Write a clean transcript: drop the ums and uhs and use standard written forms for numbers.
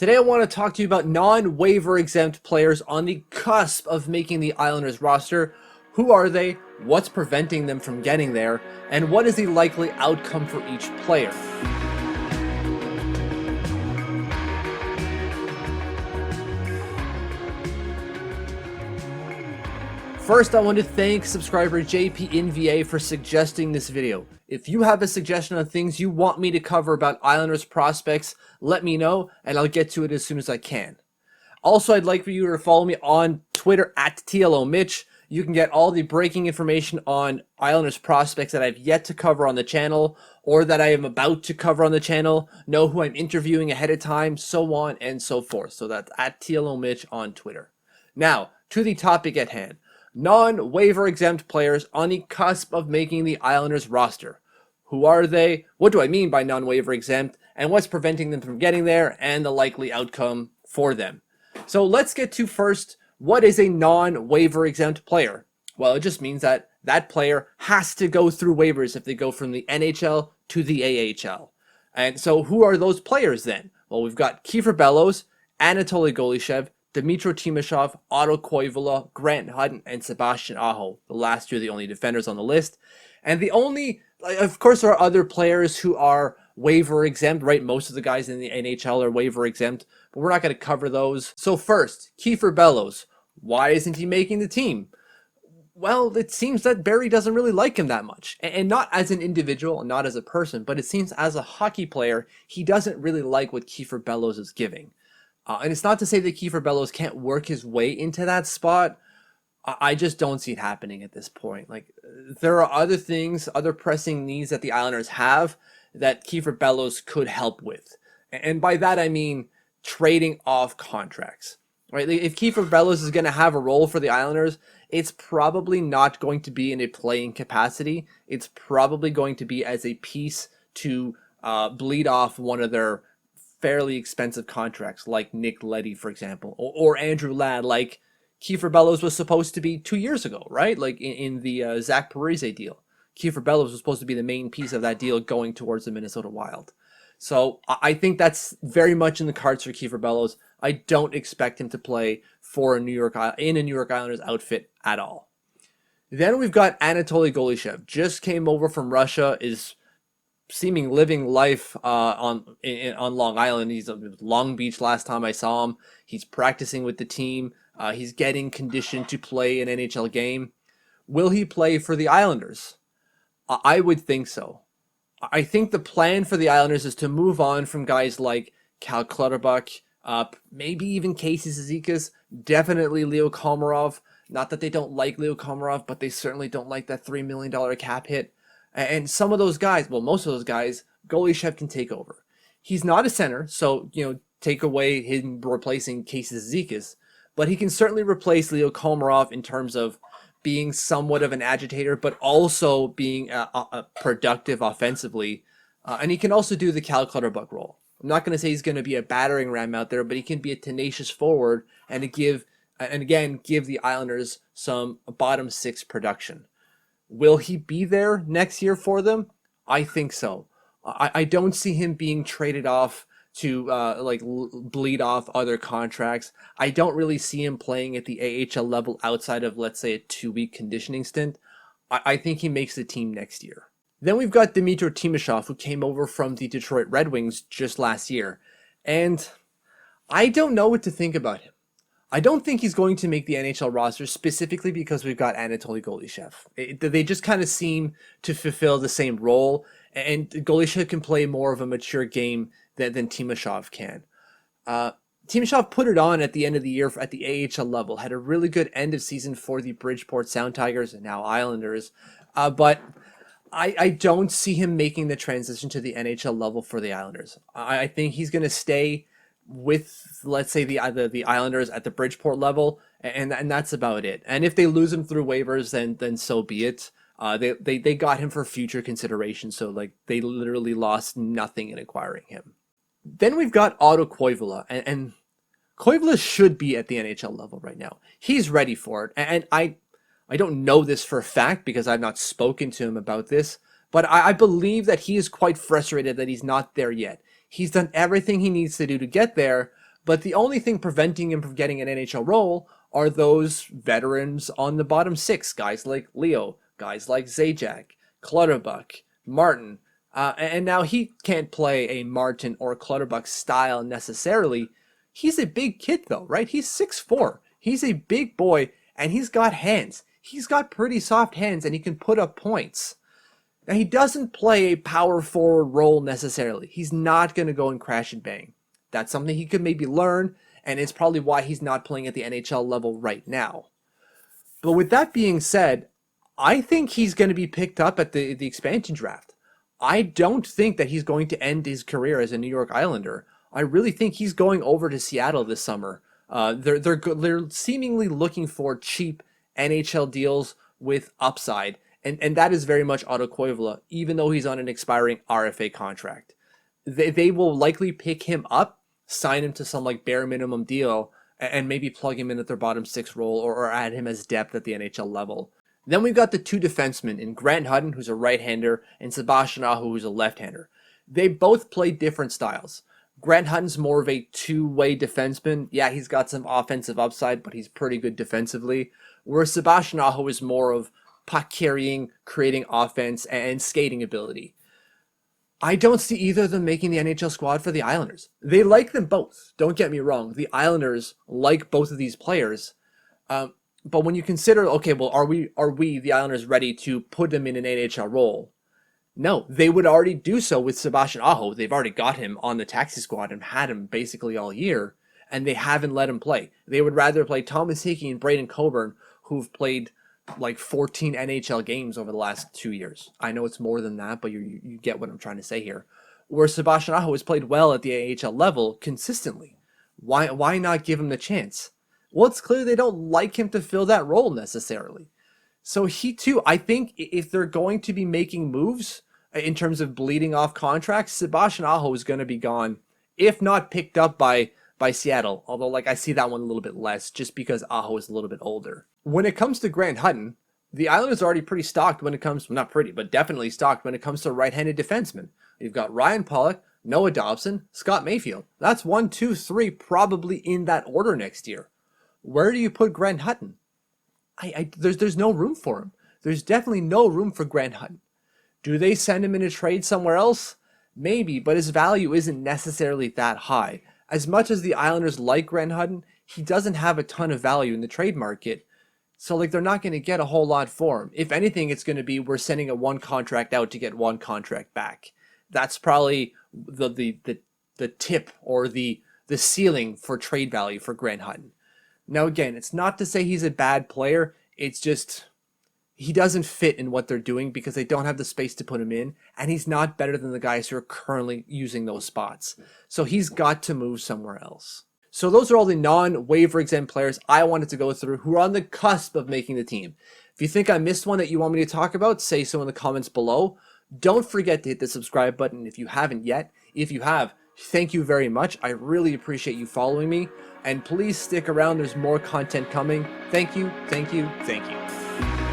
Today I want to talk to you about non-waiver exempt players on the cusp of making the Islanders roster. Who are they? What's preventing them from getting there? And what is the likely outcome for each player? First, I want to thank subscriber JPNVA for suggesting this video. If you have a suggestion on things you want me to cover about Islanders prospects, let me know and I'll get to it as soon as I can. Also, I'd like for you to follow me on Twitter at TLOMitch. You can get all the breaking information on Islanders prospects that I've yet to cover on the channel or that I am about to cover on the channel, know who I'm interviewing ahead of time, so on and so forth. So that's at TLOMitch on Twitter. Now, to the topic at hand. Non-waiver exempt players on the cusp of making the Islanders roster. Who are they? What do I mean by non-waiver exempt? And what's preventing them from getting there? And the likely outcome for them. So let's get to first, what is a non-waiver exempt player? Well, it just means that that player has to go through waivers if they go from the NHL to the AHL. And so who are those players then? Well, we've got Kiefer Bellows, Anatoly Golishev, Dmytro Timashov, Otto Koivula, Grant Hutton, and Sebastian Aho. The last two are the only defenders on the list. And the only, of course, there are other players who are waiver exempt, right? Most of the guys in the NHL are waiver exempt, but we're not going to cover those. So first, Kiefer Bellows. Why isn't he making the team? Well, it seems that Barry doesn't really like him that much. And not as an individual, and not as a person, but it seems as a hockey player, he doesn't really like what Kiefer Bellows is giving. And it's not to say that Kiefer Bellows can't work his way into that spot. I just don't see it happening at this point. Like, there are other things, other pressing needs that the Islanders have that Kiefer Bellows could help with. And by that, I mean trading off contracts, right? If Kiefer Bellows is going to have a role for the Islanders, it's probably not going to be in a playing capacity. It's probably going to be as a piece to bleed off one of their fairly expensive contracts, like Nick Leddy, for example, or Andrew Ladd, like Kiefer Bellows was supposed to be 2 years ago, right? Like in the Zach Parise deal. Kiefer Bellows was supposed to be the main piece of that deal going towards the Minnesota Wild. So I think that's very much in the cards for Kiefer Bellows. I don't expect him to play for in a New York Islanders outfit at all. Then we've got Anatoly Golishev. Just came over from Russia, is seeming living life on Long Island. He's at Long Beach last time I saw him. He's practicing with the team. He's getting conditioned to play an NHL game. Will he play for the Islanders? I would think so. I think the plan for the Islanders is to move on from guys like Cal Clutterbuck, maybe even Casey Cizikas, definitely Leo Komarov. Not that they don't like Leo Komarov, but they certainly don't like that $3 million cap hit. And some of those guys, well, most of those guys, Golishev can take over. He's not a center, so, take away him replacing Casey Cizikas, but he can certainly replace Leo Komarov in terms of being somewhat of an agitator, but also being productive offensively. And he can also do the Cal Clutterbuck role. I'm not going to say he's going to be a battering ram out there, but he can be a tenacious forward and give the Islanders some bottom six production. Will he be there next year for them? I think so. I don't see him being traded off to bleed off other contracts. I don't really see him playing at the AHL level outside of, let's say, a 2-week conditioning stint. I think he makes the team next year. Then we've got Dmytro Timashov, who came over from the Detroit Red Wings just last year. And I don't know what to think about him. I don't think he's going to make the NHL roster specifically because we've got Anatoly Golishev. They just kind of seem to fulfill the same role, and Golishev can play more of a mature game than Timashov can. Timashov put it on at the end of the year at the AHL level, had a really good end of season for the Bridgeport Sound Tigers and now Islanders, but I don't see him making the transition to the NHL level for the Islanders. I think he's going to stay with, let's say, the Islanders at the Bridgeport level, and that's about it. And if they lose him through waivers, then so be it. They got him for future consideration, so like they literally lost nothing in acquiring him. Then we've got Otto Koivula, and Koivula should be at the NHL level right now. He's ready for it, and I don't know this for a fact because I've not spoken to him about this, but I believe that he is quite frustrated that he's not there yet. He's done everything he needs to do to get there, But the only thing preventing him from getting an NHL role are those veterans on the bottom six, guys like Leo, guys like Zajac, Clutterbuck, Martin. And now he can't play a Martin or Clutterbuck style necessarily. He's a big kid though, right? He's 6'4". He's a big boy and he's got hands. He's got pretty soft hands and he can put up points. Now he doesn't play a power forward role necessarily. He's not going to go and crash and bang. That's something he could maybe learn, and it's probably why he's not playing at the NHL level right now. But with that being said, I think he's going to be picked up at the expansion draft. I don't think that he's going to end his career as a New York Islander. I really think he's going over to Seattle this summer. They're seemingly looking for cheap NHL deals with upside, and that is very much Otto Koivula, even though he's on an expiring RFA contract. They will likely pick him up, sign him to some like bare minimum deal, and maybe plug him in at their bottom six role or add him as depth at the NHL level. Then we've got the two defensemen in Grant Hutton, who's a right-hander, and Sebastian Aho, who's a left-hander. They both play different styles. Grant Hutton's more of a two-way defenseman. Yeah, he's got some offensive upside, but he's pretty good defensively. Whereas Sebastian Aho is more of puck carrying, creating offense, and skating ability. I don't see either of them making the NHL squad for the Islanders. They like them both. Don't get me wrong. The Islanders like both of these players. But when you consider, okay, well, are we the Islanders ready to put them in an NHL role? No, they would already do so with Sebastian Aho. They've already got him on the taxi squad and had him basically all year, and they haven't let him play. They would rather play Thomas Hickey and Braden Coburn, who've played like 14 NHL games over the last 2 years. I know it's more than that, but you get what I'm trying to say here. Where Sebastian Aho has played well at the AHL level consistently. Why not give him the chance? Well, it's clear they don't like him to fill that role necessarily. So he too, I think if they're going to be making moves in terms of bleeding off contracts, Sebastian Aho is going to be gone, if not picked up by Seattle. Although, like, I see that one a little bit less just because Aho is a little bit older. When it comes to Grant Hutton, the Islanders are already pretty stocked when it comes, well, not pretty, but definitely stocked when it comes to right-handed defensemen. You've got Ryan Pollock, Noah Dobson, Scott Mayfield. That's 1, 2, 3 probably in that order next year. Where do you put Grant Hutton? There's no room for him. There's definitely no room for Grant Hutton. Do they send him in a trade somewhere else? Maybe, but his value isn't necessarily that high. As much as the Islanders like Grant Hutton, he doesn't have a ton of value in the trade market. So, like, they're not going to get a whole lot for him. If anything, it's going to be we're sending a one contract out to get one contract back. That's probably the tip or the ceiling for trade value for Grant Hutton. Now, again, it's not to say he's a bad player. It's just he doesn't fit in what they're doing because they don't have the space to put him in, and he's not better than the guys who are currently using those spots. So he's got to move somewhere else. So those are all the non-waiver exempt players I wanted to go through who are on the cusp of making the team. If you think I missed one that you want me to talk about, say so in the comments below. Don't forget to hit the subscribe button if you haven't yet. If you have, thank you very much. I really appreciate you following me. And please stick around. There's more content coming. Thank you, thank you, thank you.